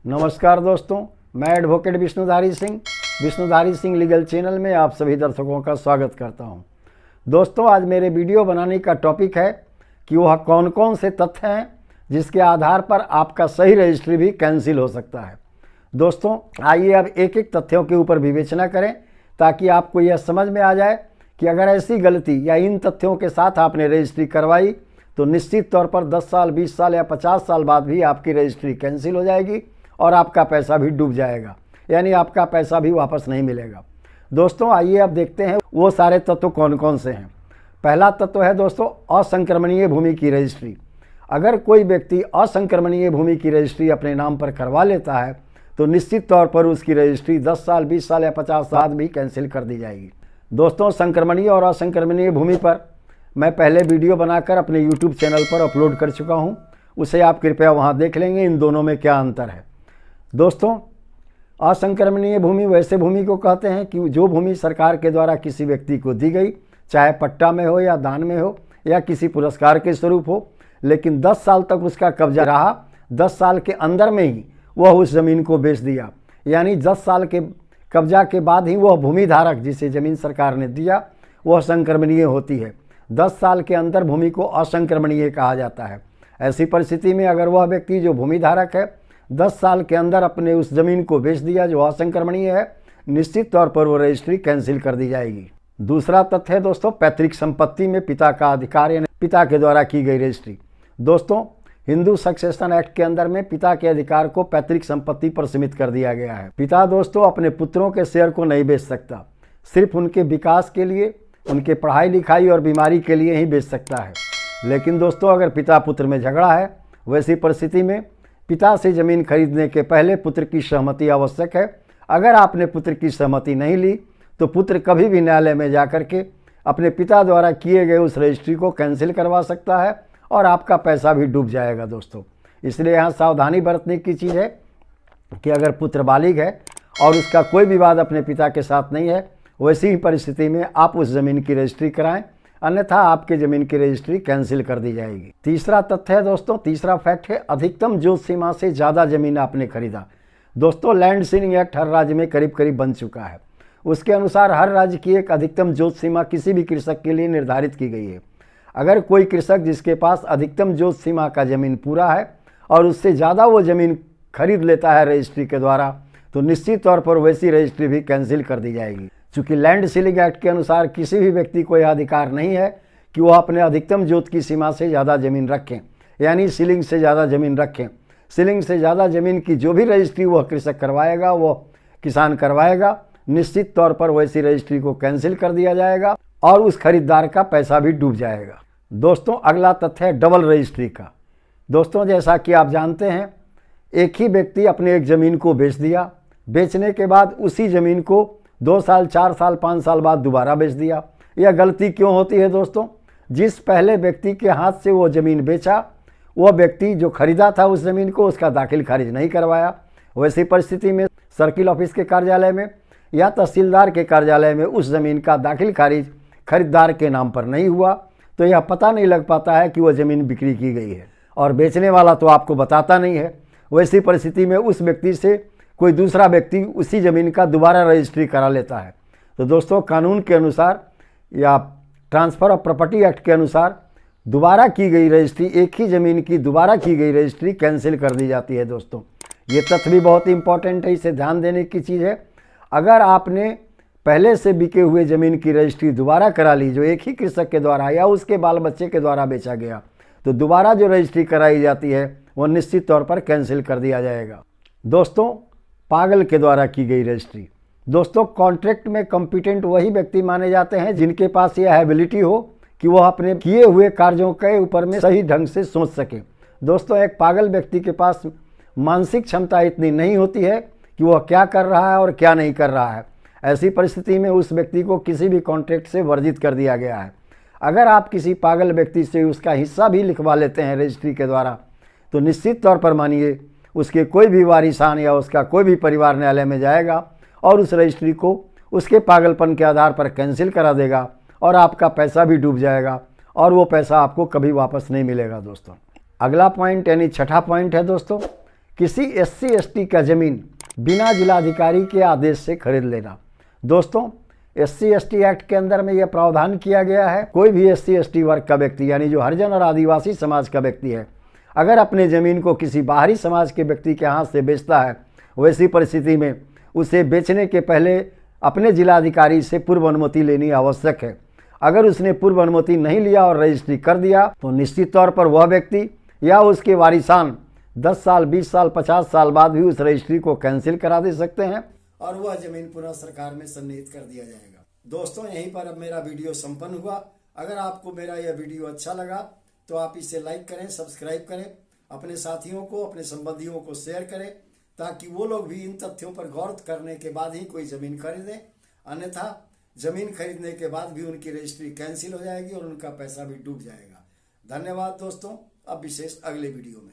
नमस्कार दोस्तों, मैं advocate Vishnudhari Singh legal channel में आप सभी दर्शकों का स्वागत करता हूं। दोस्तों, आज मेरे वीडियो बनाने का टॉपिक है कि वह कौन कौन से तथ्य हैं जिसके आधार पर आपका सही रजिस्ट्री भी कैंसिल हो सकता है। दोस्तों, आइए अब एक एक तथ्यों के ऊपर विवेचना करें ताकि आपको यह समझ में आ जाए कि अगर ऐसी गलती या इन तथ्यों के साथ आपने रजिस्ट्री करवाई तो निश्चित तौर पर 10 साल, 20 साल या 50 साल बाद भी आपकी रजिस्ट्री कैंसिल हो जाएगी और आपका पैसा भी डूब जाएगा, यानी आपका पैसा भी वापस नहीं मिलेगा। दोस्तों, आइए अब देखते हैं वो सारे तत्व कौन कौन से हैं। पहला तत्व है दोस्तों असंक्रमणीय भूमि की रजिस्ट्री। अगर कोई व्यक्ति असंक्रमणीय भूमि की रजिस्ट्री अपने नाम पर करवा लेता है तो निश्चित तौर पर उसकी रजिस्ट्री 10 साल, 20 साल या 50 साल भी कैंसिल कर दी जाएगी। दोस्तों, संक्रमणीय और असंक्रमणीय भूमि पर मैं पहले वीडियो बनाकर अपने YouTube चैनल पर अपलोड कर चुका हूं, उसे आप कृपया वहां देख लेंगे इन दोनों में क्या अंतर है। दोस्तों, असंक्रमणीय भूमि वैसे भूमि को कहते हैं कि जो भूमि सरकार के द्वारा किसी व्यक्ति को दी गई, चाहे पट्टा में हो या दान में हो या किसी पुरस्कार के स्वरूप हो, लेकिन 10 साल तक उसका कब्जा रहा, 10 साल के अंदर में ही वह उस ज़मीन को बेच दिया, यानी 10 साल के कब्जा के बाद ही वह भूमि धारक जिसे ज़मीन सरकार ने दिया वह संक्रमणीय होती है। 10 साल के अंदर भूमि को असंक्रमणीय कहा जाता है। ऐसी परिस्थिति में अगर वह व्यक्ति जो भूमि धारक है 10 साल के अंदर अपने उस ज़मीन को बेच दिया जो असंक्रमणीय है, निश्चित तौर पर वो रजिस्ट्री कैंसिल कर दी जाएगी। दूसरा तथ्य है दोस्तों पैतृक संपत्ति में पिता का अधिकार, यानी पिता के द्वारा की गई रजिस्ट्री। दोस्तों, हिंदू सक्सेशन एक्ट के अंदर में पिता के अधिकार को पैतृक संपत्ति पर सीमित कर दिया गया है। पिता दोस्तों अपने पुत्रों के शेयर को नहीं बेच सकता, सिर्फ उनके विकास के लिए, उनके पढ़ाई लिखाई और बीमारी के लिए ही बेच सकता है। लेकिन दोस्तों, अगर पिता पुत्र में झगड़ा है, वैसी परिस्थिति में पिता से ज़मीन खरीदने के पहले पुत्र की सहमति आवश्यक है। अगर आपने पुत्र की सहमति नहीं ली तो पुत्र कभी भी न्यायालय में जाकर के अपने पिता द्वारा किए गए उस रजिस्ट्री को कैंसिल करवा सकता है और आपका पैसा भी डूब जाएगा। दोस्तों, इसलिए यहाँ सावधानी बरतने की चीज़ है कि अगर पुत्र बालिग है और उसका कोई विवाद अपने पिता के साथ नहीं है, वैसी ही परिस्थिति में आप उस ज़मीन की रजिस्ट्री कराएं, अन्यथा आपके ज़मीन की रजिस्ट्री कैंसिल कर दी जाएगी। तीसरा तथ्य है दोस्तों, तीसरा फैक्ट है अधिकतम जोत सीमा से ज़्यादा ज़मीन आपने खरीदा। दोस्तों, लैंड सीलिंग एक्ट हर राज्य में करीब करीब बन चुका है। उसके अनुसार हर राज्य की एक अधिकतम जोत सीमा किसी भी कृषक के लिए निर्धारित की गई है। अगर कोई कृषक जिसके पास अधिकतम जोत सीमा का ज़मीन पूरा है और उससे ज़्यादा वो ज़मीन खरीद लेता है रजिस्ट्री के द्वारा, तो निश्चित तौर पर वैसी रजिस्ट्री भी कैंसिल कर दी जाएगी। चूँकि लैंड सीलिंग एक्ट के अनुसार किसी भी व्यक्ति को यह अधिकार नहीं है कि वह अपने अधिकतम जोत की सीमा से ज़्यादा ज़मीन रखें, यानी सीलिंग से ज़्यादा ज़मीन रखें। सीलिंग से ज़्यादा ज़मीन की जो भी रजिस्ट्री वह कृषक करवाएगा, वह किसान करवाएगा, निश्चित तौर पर वैसी रजिस्ट्री को कैंसिल कर दिया जाएगा और उस खरीदार का पैसा भी डूब जाएगा। दोस्तों, अगला तथ्य है डबल रजिस्ट्री का। दोस्तों, जैसा कि आप जानते हैं, एक ही व्यक्ति अपने एक ज़मीन को बेच दिया, बेचने के बाद उसी ज़मीन को 2 साल, 4 साल, 5 साल बाद दोबारा बेच दिया। यह गलती क्यों होती है दोस्तों? जिस पहले व्यक्ति के हाथ से वो ज़मीन बेचा, वह व्यक्ति जो खरीदा था उस ज़मीन को, उसका दाखिल खारिज नहीं करवाया। वैसी परिस्थिति में सर्किल ऑफिस के कार्यालय में या तहसीलदार के कार्यालय में उस ज़मीन का दाखिल खारिज खरीदार के नाम पर नहीं हुआ, तो यह पता नहीं लग पाता है कि वह ज़मीन बिक्री की गई है और बेचने वाला तो आपको बताता नहीं है। वैसी परिस्थिति में उस व्यक्ति से कोई दूसरा व्यक्ति उसी ज़मीन का दोबारा रजिस्ट्री करा लेता है। तो दोस्तों, कानून के अनुसार या ट्रांसफ़र ऑफ प्रॉपर्टी एक्ट के अनुसार दोबारा की गई रजिस्ट्री, एक ही ज़मीन की दोबारा की गई रजिस्ट्री कैंसिल कर दी जाती है। दोस्तों, ये तथ्य भी बहुत इंपॉर्टेंट है, इसे ध्यान देने की चीज़ है। अगर आपने पहले से बिके हुए ज़मीन की रजिस्ट्री दोबारा करा ली जो एक ही कृषक के द्वारा या उसके बाल बच्चे के द्वारा बेचा गया, तो दोबारा जो रजिस्ट्री कराई जाती है वो निश्चित तौर पर कैंसिल कर दिया जाएगा। दोस्तों, पागल के द्वारा की गई रजिस्ट्री। दोस्तों, कॉन्ट्रैक्ट में कॉम्पिटेंट वही व्यक्ति माने जाते हैं जिनके पास यह एबिलिटी हो कि वह अपने किए हुए कार्यों के ऊपर में सही ढंग से सोच सके। दोस्तों, एक पागल व्यक्ति के पास मानसिक क्षमता इतनी नहीं होती है कि वह क्या कर रहा है और क्या नहीं कर रहा है। ऐसी परिस्थिति में उस व्यक्ति को किसी भी कॉन्ट्रैक्ट से वर्जित कर दिया गया है। अगर आप किसी पागल व्यक्ति से उसका हिस्सा भी लिखवा लेते हैं रजिस्ट्री के द्वारा, तो निश्चित तौर पर मानिए उसके कोई भी वारिसान या उसका कोई भी परिवार न्यायालय में जाएगा और उस रजिस्ट्री को उसके पागलपन के आधार पर कैंसिल करा देगा और आपका पैसा भी डूब जाएगा और वो पैसा आपको कभी वापस नहीं मिलेगा। दोस्तों, अगला पॉइंट यानी छठा पॉइंट है दोस्तों किसी SC/ST का जमीन बिना जिलाधिकारी के आदेश से खरीद लेना। दोस्तों, SC/ST एक्ट के अंदर में यह प्रावधान किया गया है, कोई भी SC/ST वर्ग का व्यक्ति यानी जो हरिजन और आदिवासी समाज का व्यक्ति है, अगर अपने ज़मीन को किसी बाहरी समाज के व्यक्ति के हाथ से बेचता है, वैसी परिस्थिति में उसे बेचने के पहले अपने जिलाधिकारी से पूर्व अनुमति लेनी आवश्यक है। अगर उसने पूर्व अनुमति नहीं लिया और रजिस्ट्री कर दिया तो निश्चित तौर पर वह व्यक्ति या उसके वारिसान 10 साल, 20 साल, 50 साल बाद भी उस रजिस्ट्री को कैंसिल करा दे सकते हैं और वह जमीन पुनः सरकार में सन्निहित कर दिया जाएगा। दोस्तों, यहीं पर अब मेरा वीडियो संपन्न हुआ। अगर आपको मेरा यह वीडियो अच्छा लगा तो आप इसे लाइक करें, सब्सक्राइब करें, अपने साथियों को, अपने संबंधियों को शेयर करें, ताकि वो लोग भी इन तथ्यों पर गौर करने के बाद ही कोई ज़मीन खरीदें। अन्यथा ज़मीन खरीदने के बाद भी उनकी रजिस्ट्री कैंसिल हो जाएगी और उनका पैसा भी डूब जाएगा। धन्यवाद दोस्तों। अब विशेष अगले वीडियो में।